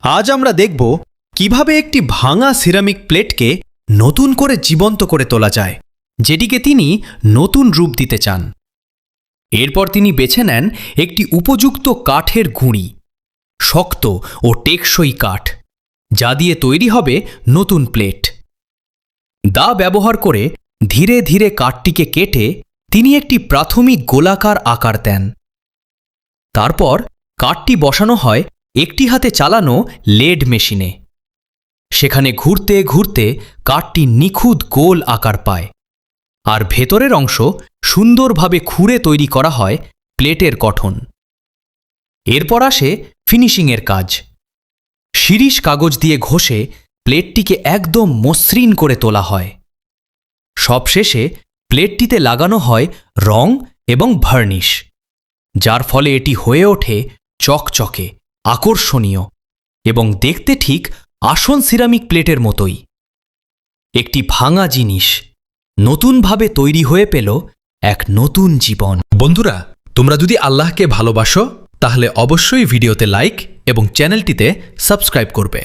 আজ আমরা দেখব কিভাবে একটি ভাঙা সিরামিক প্লেটকে নতুন করে জীবন্ত করে তোলা যায়, যেটিকে তিনি নতুন রূপ দিতে চান। এরপর তিনি বেছে নেন একটি উপযুক্ত কাঠের গুঁড়ি, শক্ত ও টেকসই কাঠ, যা দিয়ে তৈরি হবে নতুন প্লেট। দা ব্যবহার করে ধীরে ধীরে কাঠটিকে কেটে তিনি একটি প্রাথমিক গোলাকার আকার দেন। তারপর কাঠটি বসানো হয় একটি হাতে চালানো লেড মেশিনে। সেখানে ঘুরতে ঘুরতে কাঠটি নিখুঁত গোল আকার পায়, আর ভেতরের অংশ সুন্দরভাবে খুঁড়ে তৈরি করা হয় প্লেটের গঠন। এরপর আসে ফিনিশিংয়ের কাজ। শিরিষ কাগজ দিয়ে ঘষে প্লেটটিকে একদম মসৃণ করে তোলা হয়। সবশেষে প্লেটটিতে লাগানো হয় রং এবং ভার্নিশ, যার ফলে এটি হয়ে ওঠে চকচকে, আকর্ষণীয় এবং দেখতে ঠিক আসল সিরামিক প্লেটের মতোই। একটি ভাঙা জিনিস নতুনভাবে তৈরি হয়ে পেল এক নতুন জীবন। বন্ধুরা, তোমরা যদি আল্লাহকে ভালোবাসো তাহলে অবশ্যই ভিডিওতে লাইক এবং চ্যানেলটিতে সাবস্ক্রাইব করবে।